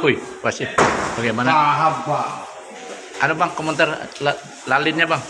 Wih, pasti. Bagaimana? Paham, Pak. Ada bang komentar lalinnya bang?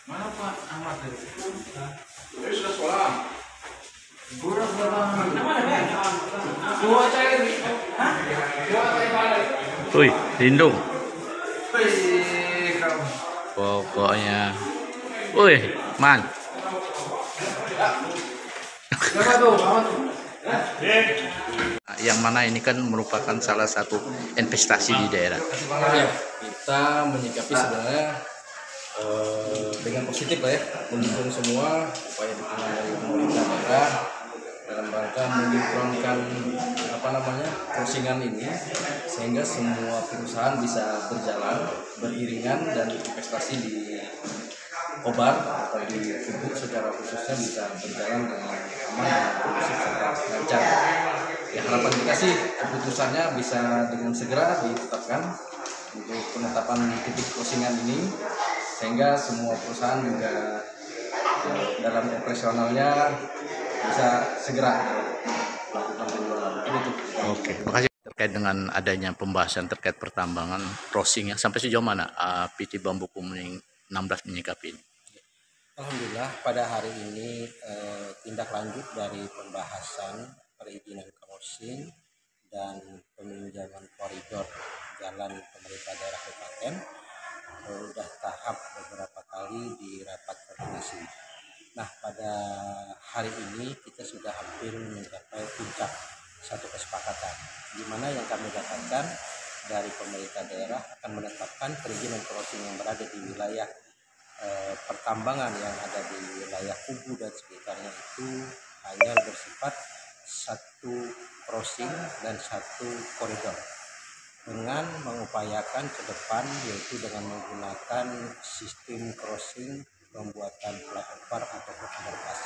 Mana Pak Ahmad itu? Sudah sekolah. Wih, lindung. Pokoknya. Wih, man. Yang mana ini kan merupakan salah satu investasi di daerah. Ya, kita menyikapi sebenarnya dengan positif lah ya, mendukung semua upaya dukungan dari pemerintah daerah dalam rangka menyinkronkan crossingan ini sehingga semua perusahaan bisa berjalan beriringan dan investasi di Kobar atau di Ubud secara khususnya bisa berjalan dengan aman dan kondusif serta lancar. Ya, harapan kita sih keputusannya bisa dengan segera ditetapkan untuk penetapan titik crossingan ini sehingga semua perusahaan juga dalam operasionalnya bisa segera melakukan penjualan. Itu. Oke, makasih. Terkait dengan adanya pembahasan terkait pertambangan crossing sampai sejauh mana PT Bambu Kuning 16 menyikapi ini? Alhamdulillah pada hari ini tindak lanjut dari pembahasan perizinan crossing dan peminjaman koridor jalan pemerintah daerah kabupaten sudah tahap beberapa kali di rapat koordinasi. Nah, pada hari ini kita sudah hampir mencapai puncak satu kesepakatan, di mana yang kami dapatkan dari pemerintah daerah akan menetapkan perizinan crossing yang berada di wilayah pertambangan yang ada di wilayah Kubu dan sekitarnya itu hanya bersifat satu crossing dan satu koridor, dengan mengupayakan ke depan yaitu dengan menggunakan sistem crossing pembuatan flyover atau underpass.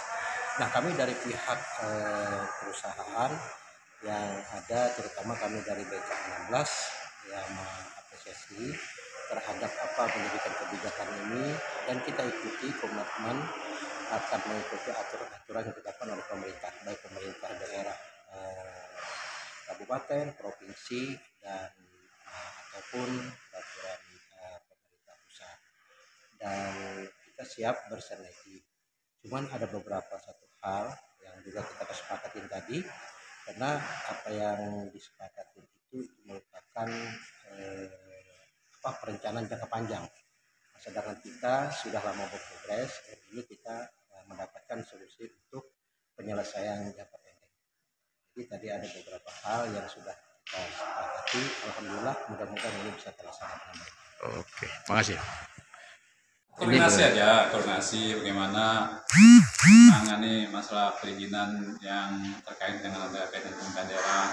Nah, kami dari pihak perusahaan yang ada, terutama kami dari BK16 yang mengapresiasi terhadap pendidikan kebijakan ini, dan kita ikuti komitmen akan mengikuti aturan-aturan yang ditetapkan oleh pemerintah, baik pemerintah daerah kabupaten, provinsi, dan ataupun peraturan pemerintah pusat. Dan kita siap bersinergi. Cuman ada beberapa satu hal yang juga kita kesepakatin tadi, karena apa yang disepakatin itu merupakan perencanaan jangka panjang. Sedangkan kita sudah lama berprogres, dan ini kita mendapatkan solusi untuk penyelesaian jangka pendek. Jadi tadi ada beberapa hal yang sudah kita sepakati. Alhamdulillah, mudah-mudahan ini bisa terlaksana. Oke, makasih. Koordinasi bagaimana menangani masalah perizinan yang terkait dengan ada kaitan pemerintah daerah,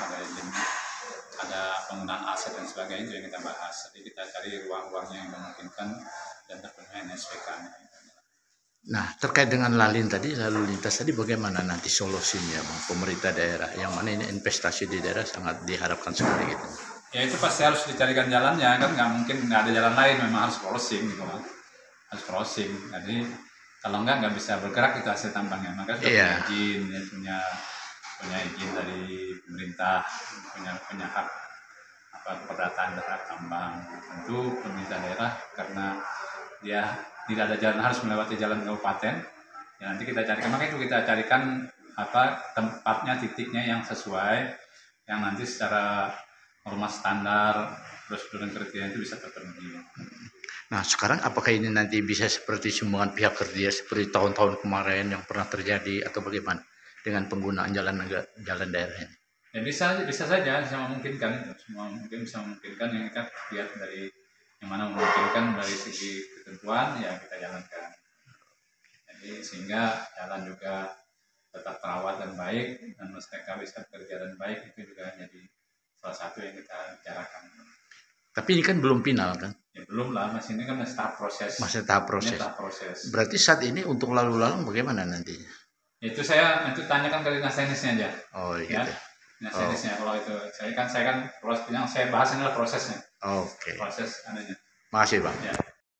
ada penggunaan aset dan sebagainya, itu yang kita bahas. Jadi kita cari ruang-ruang yang memungkinkan dan terpenuhi SPK. Nah, terkait dengan lalu lintas tadi bagaimana nanti solusinya bang, pemerintah daerah yang mana ini investasi di daerah sangat diharapkan sekali gitu. Ya itu pasti harus dicarikan jalannya, kan nggak mungkin nggak ada jalan lain, memang harus crossing gitu kan. Harus crossing, jadi kalau nggak bisa bergerak itu hasil tambangnya. Maka sudah punya izin dari pemerintah, punya hak keperdataan terhadap tambang. Tentu pemerintah daerah karena dia tidak ada jalan, harus melewati jalan kabupaten, ya nanti kita carikan, makanya itu kita carikan tempatnya, titiknya yang sesuai, yang nanti secara norma standar prosedur dan kriteria itu bisa terpenuhi. Nah, sekarang apakah ini nanti bisa seperti sumbangan pihak kerja seperti tahun-tahun kemarin yang pernah terjadi atau bagaimana dengan penggunaan jalan daerah ini? Ya bisa saja, bisa memungkinkan itu. Semua mungkin bisa memungkinkan, yang kita lihat dari yang mana memungkinkan dari segi ketentuan ya kita jalankan. Jadi sehingga jalan juga tetap terawat dan baik dan mereka bisa bekerja dan baik, itu juga jadi salah satu yang kita bicarakan. Tapi ini kan belum final kan? Ya belum lah, ini kan masih tahap proses. Masih tahap proses. Berarti saat ini untuk lalu lalang bagaimana nanti? Itu saya tanyakan ke dinas teknisnya aja. Oh gitu. Ya, dinas teknisnya kalau itu saya kan proses yang saya bahas adalah prosesnya. Oke. Proses adanya. Makasih Bang. Ya.